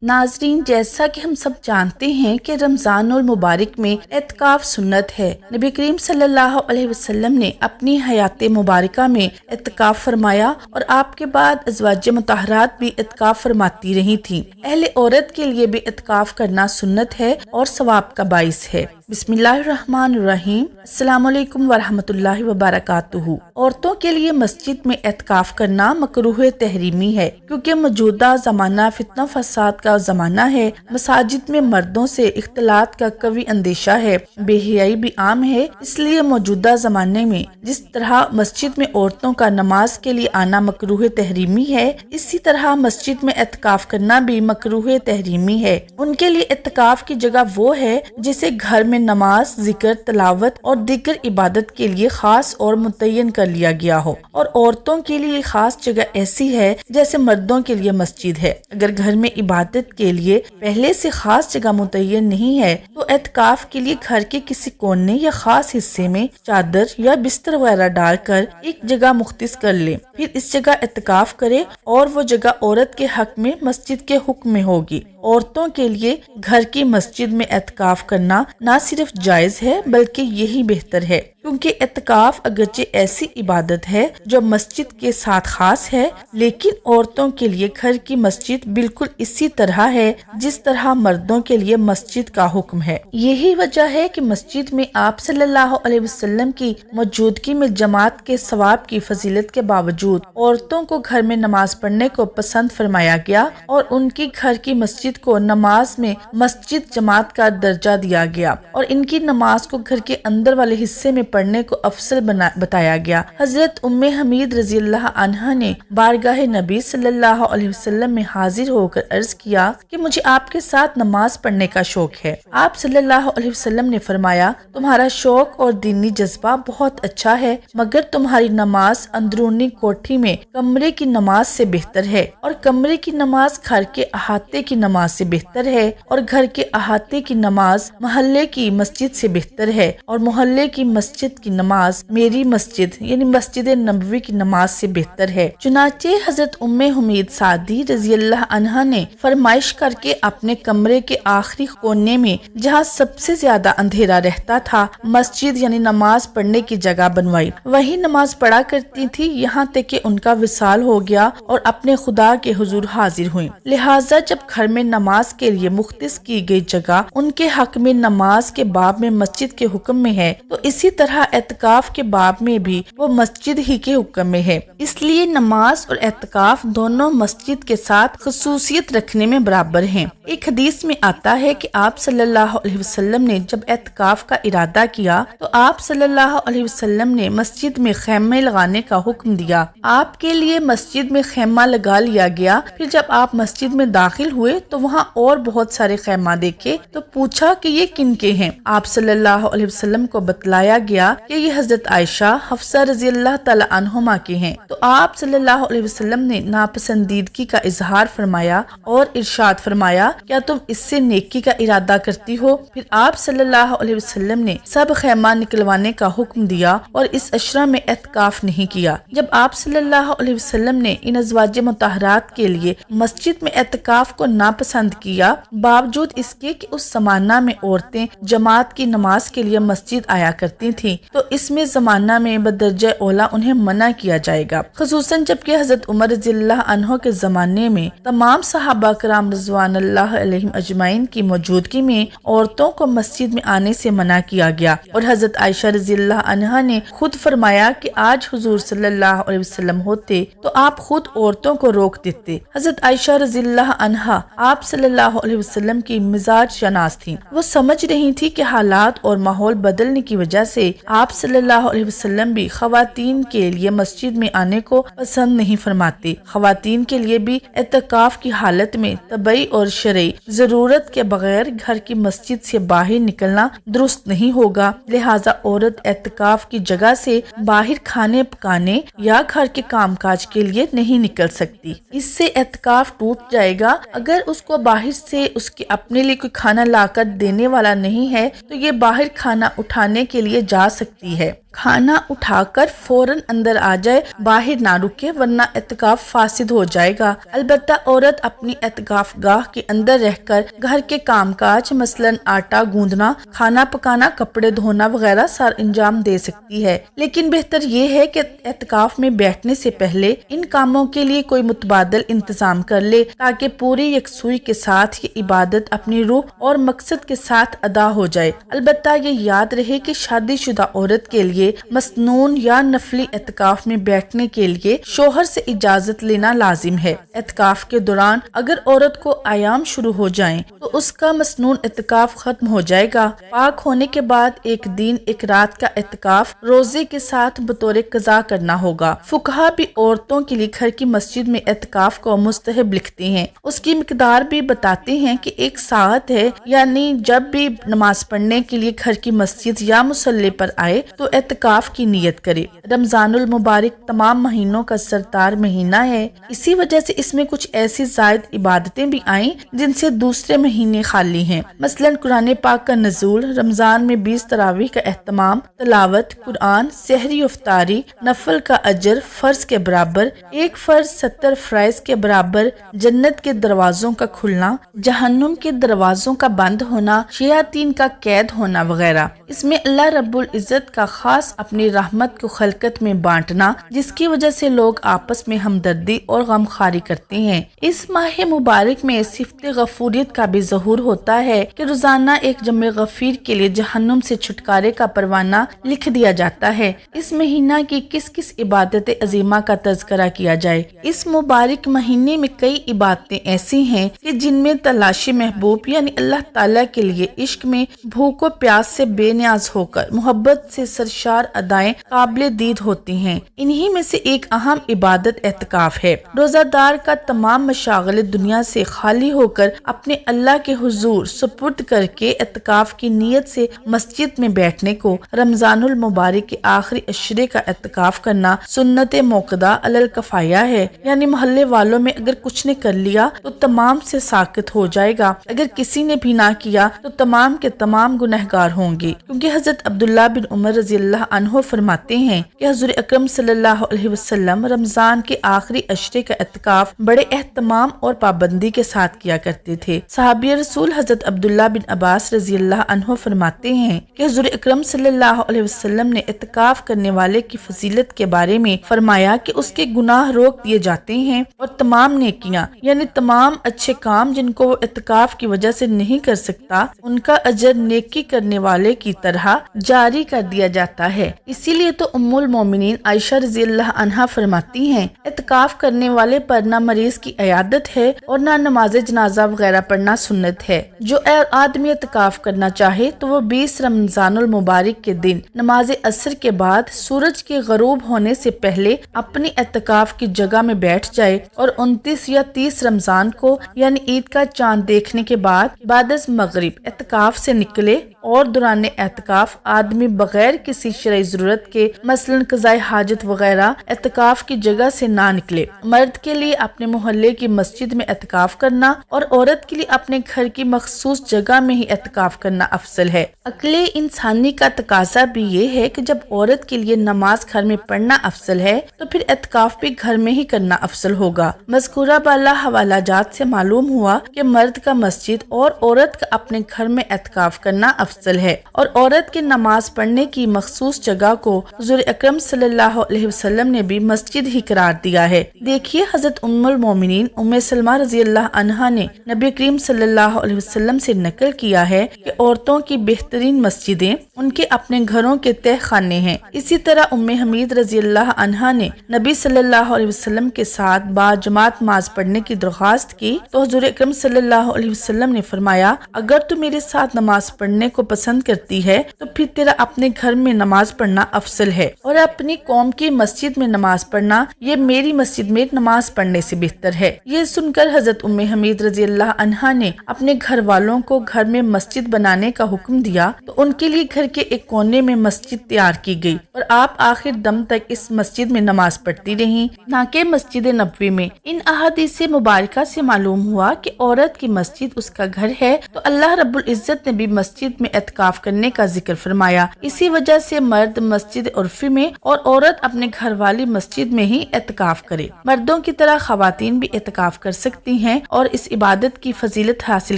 ناظرین، جیسا کہ ہم سب جانتے ہیں کہ رمضان المبارک میں اعتکاف سنت ہے۔ نبی کریم صلی اللہ علیہ وسلم نے اپنی حیات مبارکہ میں اعتکاف فرمایا اور آپ کے بعد ازواج مطہرات بھی اعتکاف فرماتی رہی تھیں۔ اہل عورت کے لیے بھی اعتکاف کرنا سنت ہے اور ثواب کا باعث ہے۔ بسم اللہ الرحمن الرحیم۔ السلام علیکم ورحمۃ اللہ وبرکاتہ۔ عورتوں کے لیے مسجد میں اعتکاف کرنا مکروہ تحریمی ہے، کیونکہ موجودہ زمانہ فتنہ فساد کا زمانہ ہے۔ مساجد میں مردوں سے اختلاط کا قوی اندیشہ ہے، بے حیائی بھی عام ہے۔ اس لیے موجودہ زمانے میں جس طرح مسجد میں عورتوں کا نماز کے لیے آنا مکروہ تحریمی ہے، اسی طرح مسجد میں اعتکاف کرنا بھی مکروہ تحریمی ہے۔ ان کے لیے اعتکاف کی جگہ وہ ہے جسے گھر میں نماز، ذکر، تلاوت اور دیگر عبادت کے لیے خاص اور متعین کر لیا گیا ہو، اور عورتوں کے لیے خاص جگہ ایسی ہے جیسے مردوں کے لیے مسجد ہے۔ اگر گھر میں عبادت کے لیے پہلے سے خاص جگہ متعین نہیں ہے تو اعتکاف کے لیے گھر کے کسی کونے یا خاص حصے میں چادر یا بستر وغیرہ ڈال کر ایک جگہ مختص کر لے، پھر اس جگہ اعتکاف کرے، اور وہ جگہ عورت کے حق میں مسجد کے حکم میں ہوگی۔ عورتوں کے لیے گھر کی مسجد میں اعتکاف کرنا نہ صرف جائز ہے بلکہ یہی بہتر ہے، کیونکہ اعتکاف اگرچہ ایسی عبادت ہے جو مسجد کے ساتھ خاص ہے، لیکن عورتوں کے لیے گھر کی مسجد بالکل اسی طرح ہے جس طرح مردوں کے لیے مسجد کا حکم ہے۔ یہی وجہ ہے کہ مسجد میں آپ صلی اللہ علیہ وسلم کی موجودگی میں جماعت کے ثواب کی فضیلت کے باوجود عورتوں کو گھر میں نماز پڑھنے کو پسند فرمایا گیا، اور ان کی گھر کی مسجد کو نماز میں مسجد جماعت کا درجہ دیا گیا، اور ان کی نماز کو گھر کے اندر والے حصے میں پڑھنے کو افضل بتایا گیا۔ حضرت ام حمید رضی اللہ عنہا نے بارگاہ نبی صلی اللہ علیہ وسلم میں حاضر ہو کر عرض کیا کہ مجھے آپ کے ساتھ نماز پڑھنے کا شوق ہے۔ آپ صلی اللہ علیہ وسلم نے فرمایا، تمہارا شوق اور دینی جذبہ بہت اچھا ہے، مگر تمہاری نماز اندرونی کوٹھی میں کمرے کی نماز سے بہتر ہے، اور کمرے کی نماز گھر کے احاطے کی نماز سے بہتر ہے، اور گھر کے احاطے کی نماز محلے کی مسجد سے بہتر ہے، اور محلے کی مسجد کی نماز میری مسجد یعنی مسجد نبوی کی نماز سے بہتر ہے۔ چنانچہ حضرت ام حمید سعدی رضی اللہ عنہا نے فرمائش کر کے اپنے کمرے کے آخری کونے میں، جہاں سب سے زیادہ اندھیرا رہتا تھا، مسجد یعنی نماز پڑھنے کی جگہ بنوائی۔ وہی نماز پڑھا کرتی تھی یہاں تک کہ ان کا وصال ہو گیا اور اپنے خدا کے حضور حاضر ہوئیں۔ لہٰذا جب گھر میں نماز کے لیے مختص کی گئی جگہ ان کے حق میں نماز کے باب میں مسجد کے حکم میں ہے، تو اسی طرح اعتکاف کے باب میں بھی وہ مسجد ہی کے حکم میں ہے۔ اس لیے نماز اور اعتکاف دونوں مسجد کے ساتھ خصوصیت رکھنے میں برابر ہیں۔ ایک حدیث میں آتا ہے کہ آپ صلی اللہ علیہ وسلم نے جب اعتکاف کا ارادہ کیا تو آپ صلی اللہ علیہ وسلم نے مسجد میں خیمے لگانے کا حکم دیا۔ آپ کے لیے مسجد میں خیمہ لگا لیا گیا۔ پھر جب آپ مسجد میں داخل ہوئے تو وہاں اور بہت سارے خیمہ دیکھے تو پوچھا کہ یہ کن کے ہیں؟ آپ صلی اللہ علیہ وسلم کو بتلایا گیا کہ یہ حضرت عائشہ، حفصہ رضی اللہ تعالی عنہما کے ہیں۔ تو آپ صلی اللہ علیہ وسلم نے ناپسندیدگی کا اظہار فرمایا اور ارشاد فرمایا، کیا تم اس سے نیکی کا ارادہ کرتی ہو؟ پھر آپ صلی اللہ علیہ وسلم نے سب خیمہ نکلوانے کا حکم دیا اور اس عشرہ میں اعتکاف نہیں کیا۔ جب آپ صلی اللہ علیہ وسلم نے ان ازواج مطہرات کے لیے مسجد میں اعتکاف کو ناپسند کیا، باوجود اس کے کہ اس زمانہ میں عورتیں جماعت کی نماز کے لیے مسجد آیا کرتی تھیں، تو اس میں زمانہ میں بدرجہ اولا انہیں منع کیا جائے گا، خصوصاً جبکہ حضرت عمر رضی اللہ عنہ کے زمانے میں تمام صحابہ کرام رضوان اللہ علیہم اجمعین کی موجودگی میں عورتوں کو مسجد میں آنے سے منع کیا گیا، اور حضرت عائشہ رضی اللہ عنہا نے خود فرمایا کہ آج حضور صلی اللہ علیہ وسلم ہوتے تو آپ خود عورتوں کو روک دیتے۔ حضرت عائشہ رضی اللہ عنہا آپ صلی اللہ علیہ وسلم کی مزاج شناس تھیں۔ وہ سمجھ رہی تھی کہ حالات اور ماحول بدلنے کی وجہ سے آپ صلی اللہ علیہ وسلم بھی خواتین کے لیے مسجد میں آنے کو پسند نہیں فرماتے۔ خواتین کے لیے بھی اعتکاف کی حالت میں طبعی اور شرعی ضرورت کے بغیر گھر کی مسجد سے باہر نکلنا درست نہیں ہوگا، لہٰذا عورت اعتکاف کی جگہ سے باہر کھانے پکانے یا گھر کے کام کاج کے لیے نہیں نکل سکتی۔ اس سے اعتکاف ٹوٹ جائے گا۔ اگر اس کو باہر سے اس کے اپنے لیے کوئی کھانا لا کر دینے والا نہیں ہے تو یہ باہر کھانا اٹھانے کے لیے جا سکتی ہے۔ کھانا اٹھا کر فوراً اندر آ جائے، باہر نہ رکے ورنہ اعتکاف فاسد ہو جائے گا۔ البتہ عورت اپنی اعتکاف گاہ کے اندر رہ کر گھر کے کام کاج مثلاً آٹا گوندنا، کھانا پکانا، کپڑے دھونا وغیرہ سر انجام دے سکتی ہے، لیکن بہتر یہ ہے کہ اعتکاف میں بیٹھنے سے پہلے ان کاموں کے لیے کوئی متبادل انتظام کر لے تاکہ پوری یکسوئی کے ساتھ یہ عبادت اپنی روح اور مقصد کے ساتھ ادا ہو جائے۔ البتہ یہ یاد رہے کہ شادی شدہ عورت کے لیے مسنون یا نفلی اعتکاف میں بیٹھنے کے لیے شوہر سے اجازت لینا لازم ہے۔ اعتکاف کے دوران اگر عورت کو آیام شروع ہو جائیں تو اس کا مسنون اعتکاف ختم ہو جائے گا۔ پاک ہونے کے بعد ایک دن ایک رات کا اعتکاف روزے کے ساتھ بطور قضا کرنا ہوگا۔ فقہا بھی عورتوں کے لیے گھر کی مسجد میں اعتکاف کو مستحب لکھتے ہیں۔ اس کی مقدار بھی بتاتے ہیں کہ 1 ساعت ہے، یعنی جب بھی نماز پڑھنے کے لیے گھر کی مسجد یا مصلی پر آئے تو اعتکاف کی نیت کرے۔ رمضان المبارک تمام مہینوں کا سردار مہینہ ہے، اسی وجہ سے اس میں کچھ ایسی زائد عبادتیں بھی آئیں جن سے دوسرے مہینے خالی ہیں۔ مثلاً قرآن پاک کا نزول، رمضان میں 20 تراویح کا اہتمام، تلاوت قرآن، سحری افطاری، نفل کا اجر فرض کے برابر، ایک فرض 70 فرائض کے برابر، جنت کے دروازوں کا کھلنا، جہنم کے دروازوں کا بند ہونا، شیاطین کا قید ہونا وغیرہ۔ اس میں اللہ رب العزت کا خاص اپنی رحمت کو خلقت میں بانٹنا، جس کی وجہ سے لوگ آپس میں ہمدردی اور غمخواری کرتے ہیں۔ اس ماہ مبارک میں صفت غفوریت کا بھی ظہور ہوتا ہے کہ روزانہ ایک جمع غفیر کے لیے جہنم سے چھٹکارے کا پروانہ لکھ دیا جاتا ہے۔ اس مہینہ کی کس کس عبادت عظیمہ کا تذکرہ کیا جائے۔ اس مبارک مہینے میں کئی عبادتیں ایسی ہیں کہ جن میں تلاشی محبوب یعنی اللہ تعالیٰ کے لیے عشق میں بھوک و پیاس سے بے نیاز ہو کر محبت سے سرشار ادائیں قابل دید ہوتی ہیں۔ انہی میں سے ایک اہم عبادت اعتکاف ہے۔ روزہ دار کا تمام مشاغل دنیا سے خالی ہو کر اپنے اللہ کے حضور سپرد کر کے اعتکاف کی نیت سے مسجد میں بیٹھنے کو رمضان المبارک کے آخری عشرے کا اعتکاف کرنا سنت موقدہ علی الکفایہ ہے، یعنی محلے والوں میں اگر کچھ نے کر لیا تو تمام سے ساکت ہو جائے گا، اگر کسی نے بھی نہ کیا تو تمام کے تمام گنہگار ہوں گے، کیونکہ حضرت عبداللہ بن عمر رضی اللہ عنہ فرماتے ہیں کہ حضور اکرم صلی اللہ علیہ وسلم رمضان کے آخری عشرے کا اعتکاف بڑے اہتمام اور پابندی کے ساتھ کیا کرتے تھے۔ صحابی رسول حضرت عبداللہ بن عباس رضی اللہ عنہ فرماتے ہیں کہ حضور اکرم صلی اللہ علیہ وسلم نے اعتکاف کرنے والے کی فضیلت کے بارے میں فرمایا کہ اس کے گناہ روک دیے جاتے ہیں اور تمام نیکیاں یعنی تمام اچھے کام جن کو وہ اعتکاف کی وجہ سے نہیں کر سکتا ان کا اجر نیکی کرنے والے کی طرح جاری کر دیا جاتا ہے۔ اسی لیے تو ام المومنین عائشہ رضی اللہ عنہا فرماتی ہیں اعتکاف کرنے والے پر نہ مریض کی عیادت ہے اور نہ نماز جنازہ وغیرہ پڑھنا سنت ہے۔ جو آدمی اعتکاف کرنا چاہے تو وہ 20 رمضان المبارک کے دن نماز عصر کے بعد سورج کے غروب ہونے سے پہلے اپنی اعتکاف کی جگہ میں بیٹھ جائے اور 29 یا 30 رمضان کو یعنی عید کا چاند دیکھنے کے بعد از مغرب اعتکاف سے نکلے اور دوران اعتکاف آدمی بغیر کسی شرعی ضرورت کے مثلاً قضاء حاجت وغیرہ اعتکاف کی جگہ سے نہ نکلے۔ مرد کے لیے اپنے محلے کی مسجد میں اعتکاف کرنا اور عورت کے لیے اپنے گھر کی مخصوص جگہ میں ہی اعتکاف کرنا افضل ہے۔ عقل انسانی کا تقاضا بھی یہ ہے کہ جب عورت کے لیے نماز گھر میں پڑھنا افضل ہے تو پھر اعتکاف بھی گھر میں ہی کرنا افضل ہوگا۔ مذکورہ بالا حوالہ جات سے معلوم ہوا کہ مرد کا مسجد اور عورت کا اپنے گھر میں اعتکاف کرنا افضل ہے، اور عورت کے نماز پڑھنے کی مخصوص جگہ کو حضور اکرم صلی اللہ علیہ وسلم نے بھی مسجد ہی قرار دیا ہے۔ دیکھیے حضرت ام المومنین ام سلمہ رضی اللہ عنہا نے نبی کریم صلی اللہ علیہ وسلم سے نقل کیا ہے کہ عورتوں کی بہترین مسجدیں ان کے اپنے گھروں کے تہ خانے ہیں۔ اسی طرح ام حمید رضی اللہ عنہا نے نبی صلی اللہ علیہ وسلم کے ساتھ با جماعت نماز پڑھنے کی درخواست کی تو حضور اکرم صلی اللہ علیہ وسلم نے فرمایا اگر تو میرے ساتھ نماز پڑھنے کو پسند کرتی ہے تو پھر تیرا اپنے گھر میں نماز پڑھنا افضل ہے، اور اپنی قوم کی مسجد میں نماز پڑھنا یہ میری مسجد میں نماز پڑھنے سے بہتر ہے۔ یہ سن کر حضرت ام حمید رضی اللہ عنہا نے اپنے گھر والوں کو گھر میں مسجد بنانے کا حکم دیا تو ان کے لیے گھر کے ایک کونے میں مسجد تیار کی گئی اور آپ آخر دم تک اس مسجد میں نماز پڑھتی رہیں، نہ کہ مسجد نبوی میں۔ ان احادیث مبارکہ سے معلوم ہوا کہ عورت کی مسجد اس کا گھر ہے تو اللہ رب العزت نے بھی مسجد میں میں اعتکاف کرنے کا ذکر فرمایا۔ اسی وجہ سے مرد مسجد عرفی میں اور عورت اپنے گھر والی مسجد میں ہی اعتکاف کرے۔ مردوں کی طرح خواتین بھی اعتکاف کر سکتی ہیں اور اس عبادت کی فضیلت حاصل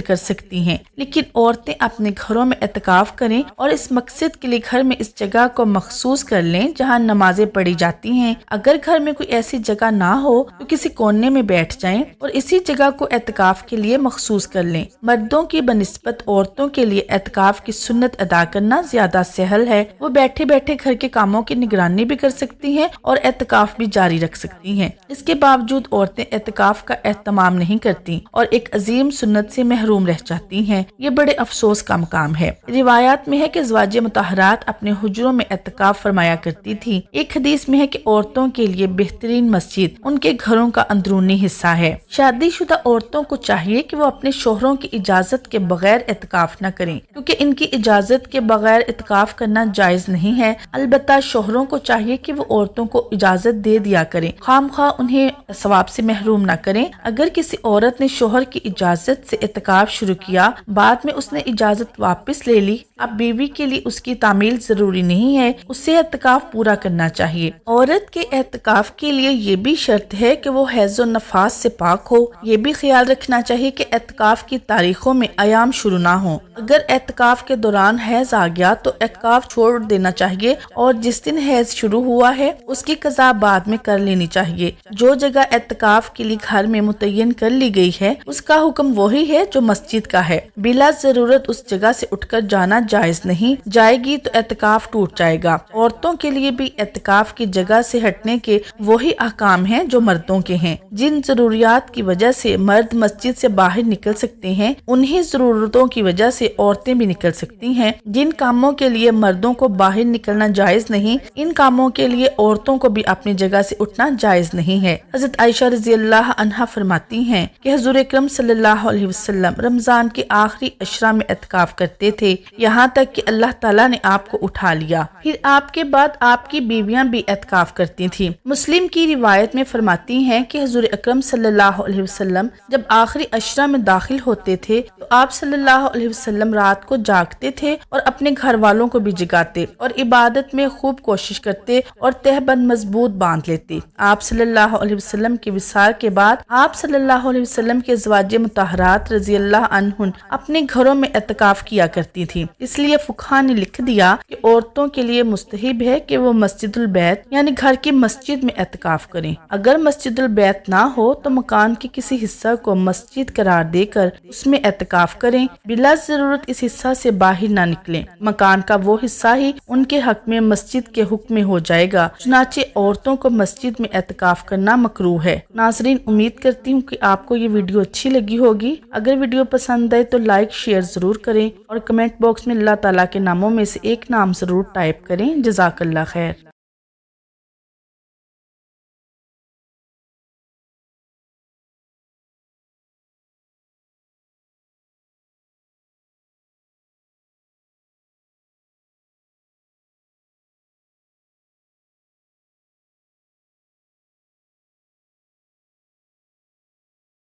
کر سکتی ہیں، لیکن عورتیں اپنے گھروں میں اعتکاف کریں اور اس مقصد کے لیے گھر میں اس جگہ کو مخصوص کر لیں جہاں نمازیں پڑھی جاتی ہیں۔ اگر گھر میں کوئی ایسی جگہ نہ ہو تو کسی کونے میں بیٹھ جائیں اور اسی جگہ کو اعتکاف کے لیے مخصوص کر لیں۔ مردوں کی بنسبت عورتوں کے لیے اعتکاف کی سنت ادا کرنا زیادہ سہل ہے۔ وہ بیٹھے بیٹھے گھر کے کاموں کی نگرانی بھی کر سکتی ہیں اور اعتکاف بھی جاری رکھ سکتی ہیں۔ اس کے باوجود عورتیں اعتکاف کا اہتمام نہیں کرتی اور ایک عظیم سنت سے محروم رہ جاتی ہیں۔ یہ بڑے افسوس کا مقام ہے۔ روایات میں ہے کہ ازواج مطہرات اپنے حجروں میں اعتکاف فرمایا کرتی تھی۔ ایک حدیث میں ہے کہ عورتوں کے لیے بہترین مسجد ان کے گھروں کا اندرونی حصہ ہے۔ شادی شدہ عورتوں کو چاہیے کہ وہ اپنے شوہروں کی اجازت کے بغیر اعتکاف نہ کریں، کیونکہ ان کی اجازت کے بغیر اعتکاف کرنا جائز نہیں ہے۔ البتہ شوہروں کو چاہیے کہ وہ عورتوں کو اجازت دے دیا کریں، خام خواہ انہیں ثواب سے محروم نہ کریں۔ اگر کسی عورت نے شوہر کی اجازت سے اعتکاف شروع کیا، بعد میں اس نے اجازت واپس لے لی، اب بیوی کے لیے اس کی تعمیل ضروری نہیں ہے، اسے اعتکاف پورا کرنا چاہیے۔ عورت کے اعتکاف کے لیے یہ بھی شرط ہے کہ وہ حیض و نفاس سے پاک ہو۔ یہ بھی خیال رکھنا چاہیے کہ اعتکاف کی تاریخوں میں ایام شروع نہ ہوں۔ اگر اعتکاف کے دوران حیض آ گیا تو اعتکاف چھوڑ دینا چاہیے اور جس دن حیض شروع ہوا ہے اس کی قضا بعد میں کر لینی چاہیے۔ جو جگہ اعتکاف کے لیے گھر میں متعین کر لی گئی ہے اس کا حکم وہی ہے جو مسجد کا ہے۔ بلا ضرورت اس جگہ سے اٹھ کر جانا جائز نہیں، جائے گی تو اعتکاف ٹوٹ جائے گا۔ عورتوں کے لیے بھی اعتکاف کی جگہ سے ہٹنے کے وہی احکام ہیں جو مردوں کے ہیں۔ جن ضروریات کی وجہ سے مرد مسجد سے باہر نکل سکتے ہیں انہی ضرورتوں کی وجہ سے عورتیں بھی نکل سکتی ہیں۔ جن کاموں کے لیے مردوں کو باہر نکلنا جائز نہیں، ان کاموں کے لیے عورتوں کو بھی اپنی جگہ سے اٹھنا جائز نہیں ہے۔ حضرت عائشہ رضی اللہ عنہا فرماتی ہیں کہ حضور اکرم صلی اللہ علیہ وسلم رمضان کے آخری عشرہ میں اعتکاف کرتے تھے، یہاں تک کہ اللہ تعالیٰ نے آپ کو اٹھا لیا۔ پھر آپ کے بعد آپ کی بیویاں بھی اعتکاف کرتی تھیں۔ مسلم کی روایت میں فرماتی ہیں کہ حضور اکرم صلی اللہ علیہ وسلم جب آخری عشرہ میں داخل ہوتے تھے تو آپ صلی اللہ علیہ وسلم رات کو جاگتے تھے اور اپنے گھر والوں کو بھی جگاتے اور عبادت میں خوب کوشش کرتے اور تہبند مضبوط باندھ لیتے۔ آپ صلی اللہ علیہ وسلم کے وصال کے بعد آپ صلی اللہ علیہ وسلم کے ازواج مطہرات رضی اللہ عنہن اپنے گھروں میں اعتکاف کیا کرتی تھی۔ اس لیے فقہاء نے لکھ دیا کہ عورتوں کے لیے مستحب ہے کہ وہ مسجد البیت یعنی گھر کی مسجد میں اعتکاف کریں۔ اگر مسجد البیت نہ ہو تو مکان کے کسی حصہ کو مسجد قرار دے کر اس میں اعتکاف کریں، بلا ضرورت اس حصہ سے باہر نہ نکلیں۔ مکان کا وہ حصہ ہی ان کے حق میں مسجد کے حکم میں ہو جائے گا، چنانچہ عورتوں کو مسجد میں اعتکاف کرنا مکروہ ہے۔ ناظرین، امید کرتی ہوں کہ آپ کو یہ ویڈیو اچھی لگی ہوگی۔ اگر ویڈیو پسند آئے تو لائک شیئر ضرور کریں اور کمنٹ باکس میں اللہ تعالیٰ کے ناموں میں سے ایک نام ضرور ٹائپ کریں۔ جزاک اللہ خیر۔